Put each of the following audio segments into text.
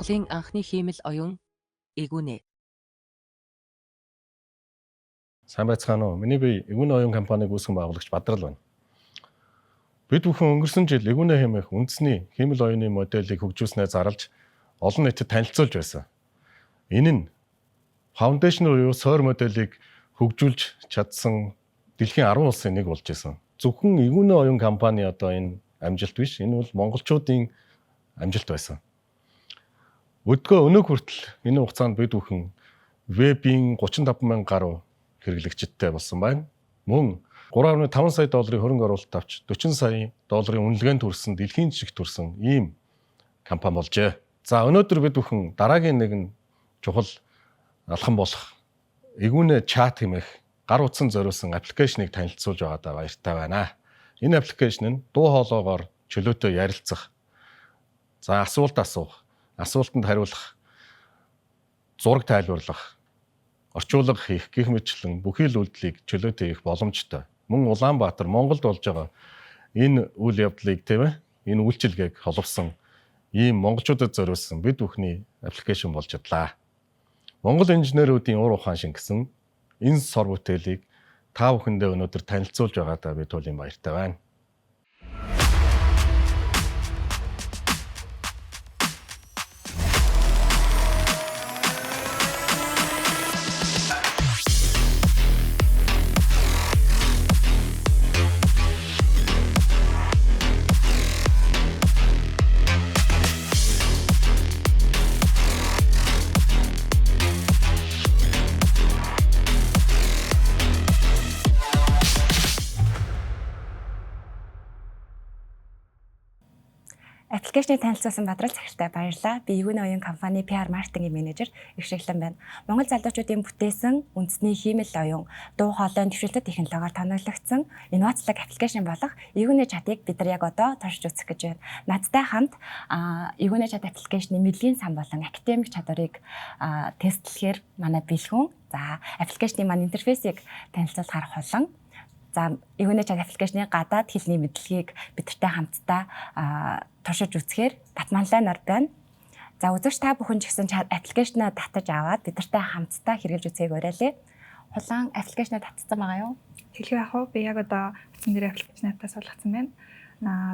Монголын анхны хиймэл оюун Игүнэ. Сайн байцгаана уу? Миний бие Игүнэ оюун компаниг үүсгэн байгуулагч Бадрал байна. Бид бүхэн өнгөрсөн жил Игүнэ хэмээх үндэсний хиймэл оюуны моделийг хөгжүүлснээр зарлж олон нийтэд танилцуулж байсан. Энэ нь фаундейшн буюу суур моделийг хөгжүүлж чадсан дэлхийн 10 улсын нэг болж байсан. Зөвхөн Игүнэ оюун компани одоо энэ амжилт биш. Энэ бол монголчуудын амжилт байсан. Өдгөө өнөө хүртэл энэ хугацаанд бид бүхэн вебийн 35,000 гаруй хэрэглэгчтэй болсон байна. Мөн 3.5 сая долларын хөрөнгө оруулалт авч 40 сая долларын үнэлгээнд хүрсэн дэлхийн жишг төрсэн ийм компани болжээ. За өнөөдөр бид бүхэн дараагийн нэгэн чухал алхам болох Игүнэ чат хэмээх гар утсан зориулсан аппликейшнийг танилцуулж байгаадаа баяртай байна. Энэ аппликейшн нь дуу хоолойгоор чөлөөтэй ярилцах, за асуулт асуух, асуултанд хариулах, зураг тайлбарлах, орчуулга хийх гэх мэтлэн бүхий л үйлдэлийг чөлөөтэй хийх боломжтой. Мөн Улаанбаатар, Монголд болж байгаа энэ үйл явдлыг энэ үйлчилгээг холбосон ийм монголчуудад зориулсан бид бүхний аппликейшн болж чадлаа. Монгол инженеруудын ур ухаан шингэсэн энэ сор бүтээлийг та бүхэндээ өнөөдөр танилцуулж байгаадаа би туйлын баяртай байна. Аппликейшнийг танилцуулсан Бадрал захиралтай баярлалаа. Би Игүнэ оюун компани PR маркетингийн менежер Игшиглэн байна. Монгол залуучуудын бүтээсэн үндэсний хиймэл оюун дуу хоолойн дэвшилтэт технологиор тоноглогдсон инновацлог аппликейшн болох Игүнэ чатыг бид нар яг одоо туршиж үзэх гэж байна. Надтай хамт Игүнэ чат аппликейшны мэдлэгийн сан болон академик чадварыг тестлэхээр манай бэлгүн. За аппликейшны маань интерфейсийг танилцуулахаар холон. За Игүнэ чат аппликейшны гадаад хэлний мэдлэгийг бидэртэй хамтдаа туршиж үзэхээр Батманлайнаар байна. За үзэгч та бүхэн ч гэсэн аппликейшнаа татаж аваад бидэртэй хамтдаа хэрэглэж үзээг уриалъя. Хулаан аппликейшнаа татсан байгаа юу? Хэлхий яах вэ? Би яг одоо утсан дээр аппликейшнатаас болгоцсон байна.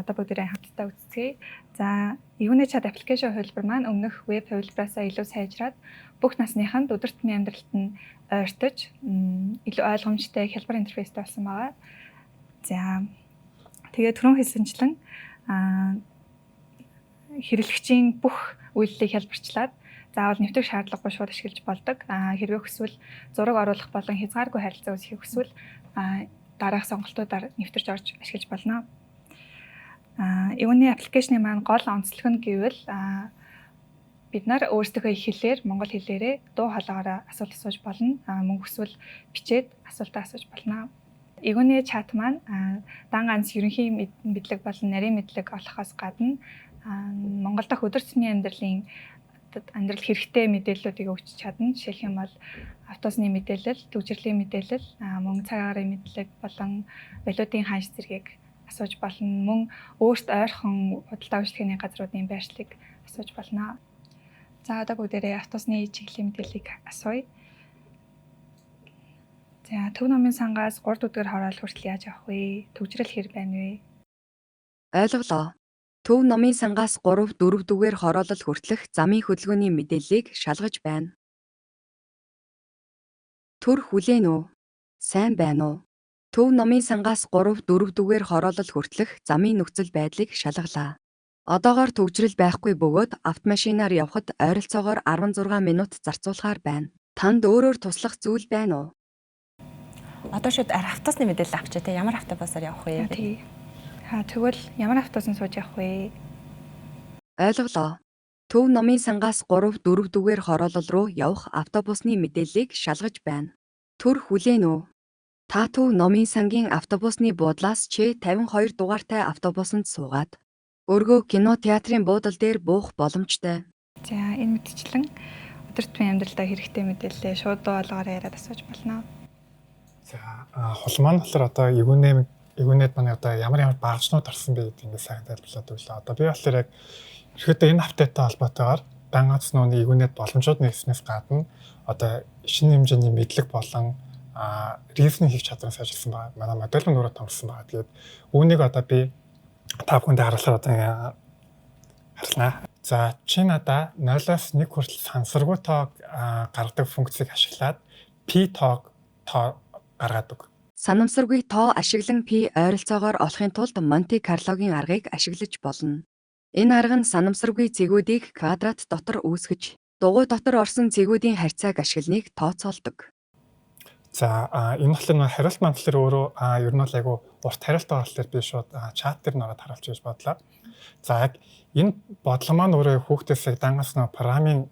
Одоо бүгдээрээ хамтдаа үзцгээе. За Игүнэ чат аппликейшн хувилбар маань өмнөх веб хувилбараасаа илүү сайжраад бүх насныханд өдөр тутмын амьдралд нь ойртож илүү ойлгомжтой хялбар интерфейстэй болсон байгаа. За тэгээд түрүүн хэлсэнчлэн хэрэглэгчийн бүх үйлдэлийг хялбарчлаад заавал нэвтрэх шаардлагагүй шууд ашиглаж болдог. Хэрвээ хүсвэл зураг оруулах болон хязгааргүй харилцаа үүсгэх хүсвэл дараах сонголтуудаар нэвтэрч орж ашиглаж болно. Игүнэ аппликейшны маань гол онцлог нь гэвэл бид нар өөрсдөө их хэлээр монгол хэлээрээ дуу хоолойгоор асуулт асууж болно. Мөн хүсвэл бичээд асуултаа асууж болно. Игүнэ чат маань дан ганц ерөнхий мэдлэг болон нарийн мэдлэг олохоос гадна Монгол дахь өдөр тутмын амьдрал хэрэгтэй мэдээллүүдийг өгч чадна. Жишээлх юм бол автобусны мэдээлэл, төвчрлийн мэдээлэл, мөн цаг агаарын мэдлэг болон валютын ханш зэргийг асууж болно. Мөн өөрт ойрхон худалдаа үйлчлэгээний газруудын байршлыг асууж болно. За одоо бүгдээрээ автобусны чиглэлийн мэдээллийг асууя. За төв номын сангаас 3 дүгээр хороол хүртэл яаж авах вэ? Төвчрэл хэр байна вэ? Ойлголоо. Төв номын сангаас 3, 4 дүгээр хороолол хүртэлх замын хөдөлгөөний мэдээллийг шалгаж байна. Төр хүлээн үү? Сайн байна уу? Төв номын сангаас 3, 4 дүгээр хороолол хүртэлх замын нөхцөл байдлыг шалгалаа. Одоогоор төвчрэл байхгүй бөгөөд автомашинаар явхад ойролцоогоор 16 минут зарцуулахаар байна. Танд өөрөөр туслах зүйл байна уу? Одоо шууд автобусны мэдээлэл авчаа те ямар автобусаар явах вэ? Тий. Тэгвэл ямар автобусанд сууж явах вэ? Ойлголоо. Төв номын сангаас 3, 4 дүгээр хороолол руу явах автобусны мэдээллийг шалгаж байна. Төр хүлээн үү? Та төв номын сангийн автобусны буудлаас Ч52 дугаартай автобусанд суугаад өргөө кино театрын буудал дээр буух боломжтой. За энэ мэдчлэн өдөр тутмын амьдралдаа хэрэгтэй мэдээлэлээ шууд дуу хоолойгоор яриад асууж болно. За хул маань болохоор одоо Игүнэд манай одоо ямар багцнууд орсон бэ гэдэг ингээд сайн тайлбарлаад өглөө. Одоо би болохоор яг ерөөдөө энэ апдейттай холбоотойгоор дан ганц нууны эгүүнэд боломжууд нээснээс гадна одоо шинэ хэмжээний мэдлэг болон ризинг хийх чадварыг сайжруулсан байгаа. Манай модель нь өөрөө томорсон байгаа. Тэгээд үүнийг одоо би та бүхэнд харуулахаар одоо харснаа. За чи надаа 0-аас 1 хүртэл сансаргүй тоог гаргадаг функцийг ашиглаад p тоог гаргаад өг. Санамсаргүй тоо ашиглан P ойролцоогоор олохын тулд Монте Карлогийн аргыг ашиглаж болно. Энэ арга нь санамсаргүй цэгүүдийг квадрат дотор үүсгэж, дугуй дотор орсон цэгүүдийн харьцааг ашигланыг тооцоолдог. За энэ болохоор хариулт маань болохоор өөрөө ер нь бол айгу урт хариулт болохоор би шууд чат дээр нараад харуулж гэж бодлоо. За яг энэ бодлого маань өөрөө хүүхдээс яг дангаас нэг программын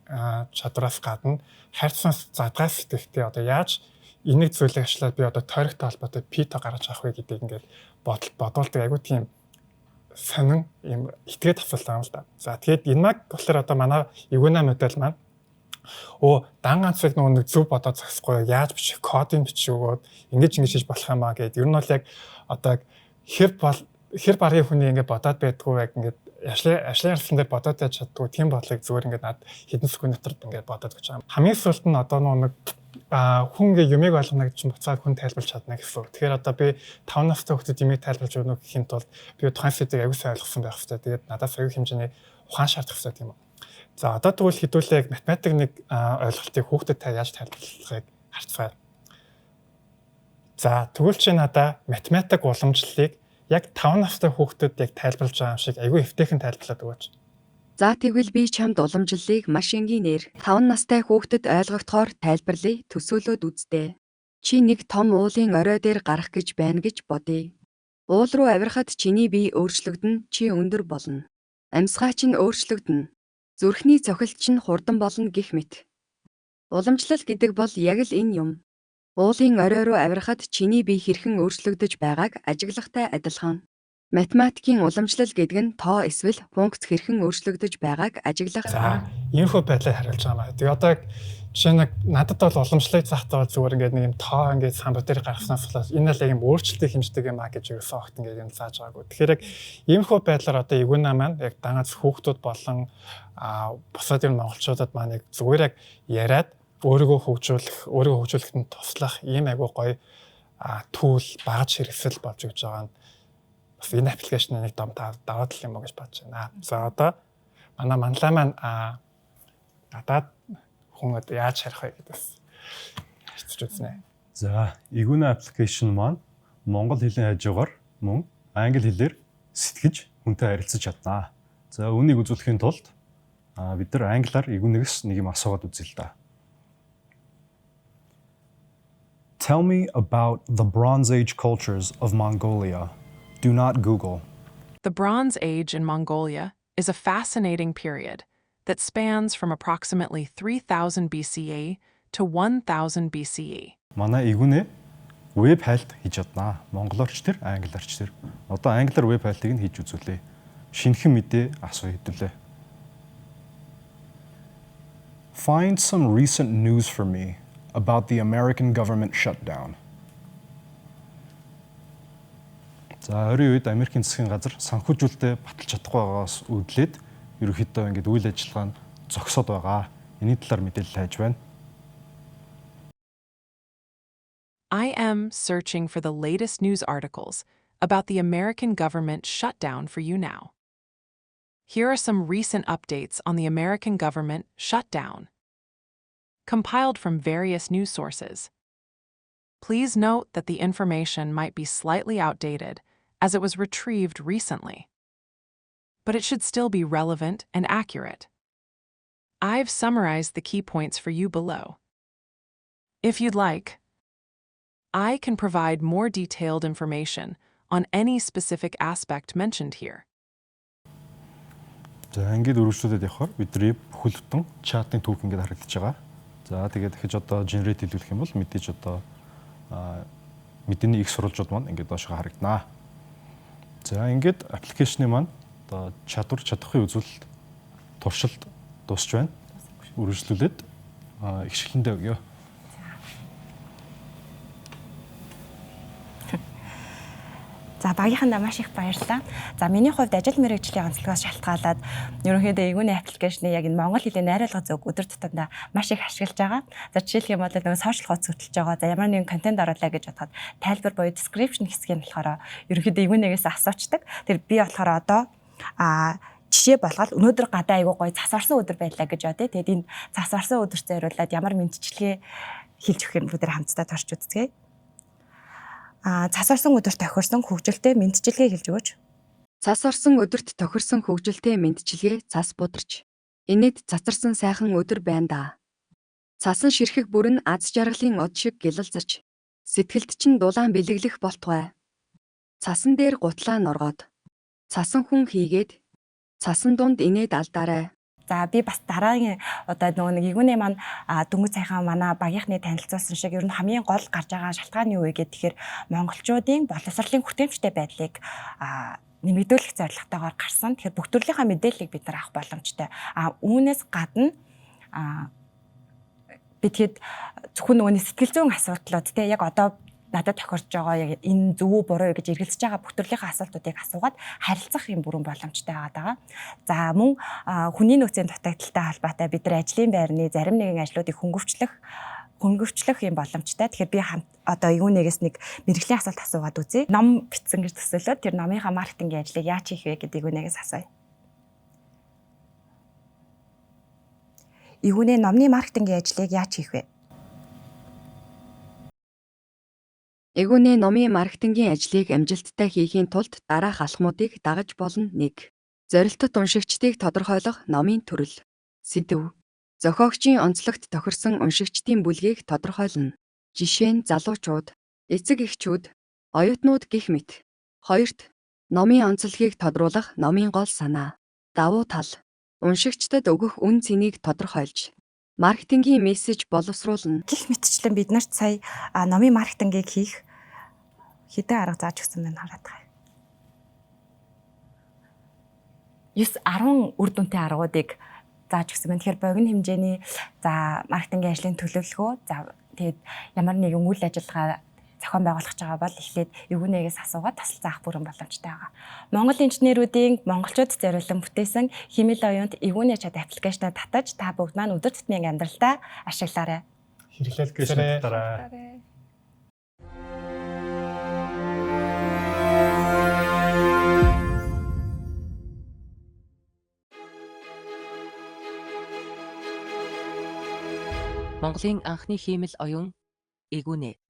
чадвараас гадна хайрцагаас задгаас сэтгэхдээ одоо яаж энийг зүйлийг ашиглаад би одоо тойрогтой холбоотой P-то гаргаж авах вэ гэдгийг ингээд бодуулдаг айгу тийм сонин юм итгээд асуулт байгаа юм л да. За тэгээд энэ маг болохоор одоо манай эгүүнэ модель маань дан ганцыг нэг зөв бодоод зогсохгүй яаж бичих кодын бичих өгөөд ингэж хийж болох юм аа гэдэг. Ер нь бол яг одоо хэр баргийн хүний ингэ бодоод байдгүй яг ингэ ажлын ярилцсан дээр бодоод байж чаддгүй тийм бодлыг зүгээр ингэ над хэдэн секунд дотор ингэ бодоод гэж байгаа. Хамгийн сүүлд нь одоо нэг хүн ингэ юмыг ойлгоно гэж буцаад хүн тайлбарлаж чадна гэсэн. Тэгэхээр одоо би 5 настай хүүхдэд юмыг тайлбарлаж өгнө гэхийн тулд би тухайн сэдвийг аягүй сайн ойлгосон байх хэрэгтэй. Тэгээд надаас аягүй хэмжээний ухаан шаардах хэрэгтэй тийм үү. За одоо тэгвэл хэдүүлээ яг математик нэг ойлголтыг хүүхдэд та яаж тайлбарлахыг харцгаая. За тэгвэл чи надаа математик уламжлалыг яг 5 настай хүүхдэд яг тайлбарлаж байгаа юм шиг айгүй эвтэйхэн тайлбарлаад өгөөч. За тэгвэл би чамд уламжлалыг маш энгийнээр 5 настай хүүхдэд ойлгогдохоор тайлбарлая, төсөөлөд үздэй. Чи нэг том уулын орой дээр гарах гэж байна гэж бодъё. Уул руу авирахад чиний бие өөрчлөгдөн, чи өндөр болно. Амьсгаа чинь өөрчлөгдөнө. Зүрхний цохилт чинь хурдан болно гэх мэт. Уламжлал гэдэг бол яг л энэ юм. Уулын орой руу авирахад чиний бие хэрхэн өөрчлөгдөж байгааг ажиглахтай адилхан. Математикийн уламжлал гэдэг нь тоо эсвэл функц хэрхэн өөрчлөгдөж байгааг ажиглах. За, иймэрхүү байдлаар хариулж байгаа юм. Тэгээ одоо яг жишээ нэг надад бол уламжлалыг заахтаа зүгээр ингээд нэг юм тоо ингээд самбар дээр гаргаснаас болоод энэ л яг юм өөрчлөлтийг хэмждэг юм а гэж ерөөсөө огт ингээд юм зааж байгаагүй. Тэгэхээр яг иймэрхүү байдлаар одоо эгүүнэ маань яг дангац хүүхдүүд болон бусад юм монголчуудад маань яг зүгээр яг яриад өөрийгөө хөгжүүлэхэд нь туслах ийм айгуу гоё түүл багаж хэрэгсэл болж өгч байгаа нь бас энэ аппликейшн нэг дом даваад л юм уу гэж бодож байна. За одоо манай манлаа маань надад хүн одоо яаж харах вэ гэдээс хэвчэж үзнэ. За, эгүүнэ аппликейшн маань монгол хэлний хажуугаар мөн англи хэлээр сэтгэж хүнтэй харилцаж чаднаа. За, үүнийг үзүүлэхийн тулд бид нар англиар эгүүнээс нэг юм асуугаад үзье л да. Tell me about the Bronze Age cultures of Mongolia. Do not Google. The Bronze Age in Mongolia is a fascinating period that spans from approximately 3000 BCE to 1000 BCE. Манай эгүүнээ веб хайлт хийж чаднаа. Монголорч тэр, англиарч тэр. Одоо англиар веб хайлтыг нь хийж үзүүлээ. Шинэхэн мэдээ асуу хэдүүлээ. Find some recent news for me about the American government shutdown. За, ойрын үед Америкийн засгийн газар санхүүжүүлэлтэд баталж чадахгүй байгаагаас үүдлээд ерөнхийдөө ингээд үйл ажиллагаа нь зогсоод байгаа. Энийн талаар мэдээлэл хайж байна. I am searching for the latest news articles about the American government shutdown for you now. Here are some recent updates on the American government shutdown, compiled from various news sources. Please note that the information might be slightly outdated as it was retrieved recently, but it should still be relevant and accurate. I've summarized the key points for you below. If you'd like, I can provide more detailed information on any specific aspect mentioned here. За, ингээд өргөжлүүлээд явахаар бидний бүхэл бүтэн чатын түүх ингээд харагдаж байгаа. За, тэгээд дахиж одоо generate хийлгэх юм бол мэдээж одоо мэдээний их сурвалжууд маань ингээд доошоо харагдана. За, ингээд аппликейшны маань одоо чадварын үзүүлэлт туршилт дуусч байна. Үргэлжлүүлээд ихшлэндээ өгье. За багийнхандаа маш их баярлалаа. За миний хувьд ажил мэргэжлийн онцлогоос шалтгаалаад ерөнхийдөө эгүүний аппликейшны яг энэ монгол хэлний найруулга зөв өдөр тутамдаа маш их ашиглаж байгаа. За жишээлх юм бол нөгөө сошиал хуудас хөтлөж байгаа. За ямар нэгэн контент оруулаа гэж бодоход тайлбар буюу description хэсгийг нь болохоор ерөнхийдөө эгүүнээс асуучдаг. Тэр би болохоор одоо жишээ болгоод өнөөдөр гадаа айгуу гоё цас орсон өдөр байлаа гэж бодъё. Тэгээд энэ цас орсон өдөрт зориулаад ямар мэдчилгээ хэлж өгөх юм бүгд хамтдаа турш үзье. Цас орсон өдөрт тохирсон хөгжилтэй мэдчилгээ хэлж өгөөч. Цас орсон өдөрт тохирсон хөгжилтэй мэдчилгээ цас бударч. Инээд цацарсан сайхан өдөр байна да. Цасан ширхэг бүрэн аз жаргалын од шиг гялалзарч. Сэтгэлд чинь дулаан бэлэглэх болтугай. Цасан дээр гутлаа норгоод. Цасан хүн хийгээд. Цасан дунд инээд алдаарай. За би бас дараагийн одоо нөгөө нэг эгүүнээ маань дөнгөж сайхан манай багийнхны танилцуулсан шиг ер нь хамгийн гол гарч байгаа шалтгаан юу вэ гэхээр монголчуудын боловсролын хүртээмжтэй байдлыг нэмэгдүүлэх зорилготойгоор гарсан. Тэгэхээр бүх төрлийнхаа мэдээллийг бид нар авах боломжтой. Үүнээс гадна би тэгэхэд зөвхөн нөгөө сэтгэл зүйн асуудлууд те яг одоо надад тохирч байгаа яг энэ зөв үү буруу гэж эргэлзэж байгаа бүх төрлийнхээ асуултуудыг асуугаад харилцах юм бүрэн боломжтой байгаа. За мөн хүний нөөцийн дутагдaltaй холбоотой бид нар ажлын байрны зарим нэгэн ажлуудыг хөнгөвчлөх юм боломжтой. Тэгэхээр би хамт одоо эгүүнээс нэг мэргэжлийн асуулт асуугаад үзье. Ном бичсэн гэж төсөөлөөд тэр номынхаа маркетингийн ажлыг яаж хийх вэ гэдэг эгүүнээс асууя. Эгүүнээ номны маркетингийн ажлыг яаж хийх вэ? Эгүүнээ номын маркетингийн ажлыг амжилттай хийхийн тулд дараах алхмуудыг дагаж болно. 1. Зорилттой уншигчдыг тодорхойлох номын төрөл. Сэдэв. Зохиогчийн онцлогт тохирсон уншигчдын бүлгийг тодорхойлно. Жишээ нь залуучууд, эцэг эхчүүд, оюутнууд гэх мэт. 2. Номын онцлогийг тодруулах номын гол санаа. Давуу тал. Уншигчдад өгөх үн цэнийг тодорхойлж. Маркетингийн мессеж боловсруулна. Гэх мэтчлэн бид нарт сая номын маркетингийг хийх хэдэн арга зааж өгсөн байна хараад байгаа. 9-10 үр дүнтэй аргуудыг зааж өгсөн байна. Тэгэхээр богино хэмжээний маркетингийн ажлын төлөвлөгөө тэгээд ямар нэгэн үйл ажиллагаа зохион байгуулах байгаа бол эхлээд эгүүнээс асуугаад тасал заах бүрэн боломжтой байгаа. Монгол инженеруудын монголчууд зориулсан бүтээсэн хэмэл оюунд эгүүнээ чад аппликейшнаа татаж та бүгд маань өдөр тутмын амьдралдаа ашиглаарай. Хэрэглээлгээрээ Монголын анхны хиймэл оюун эгүүнээ.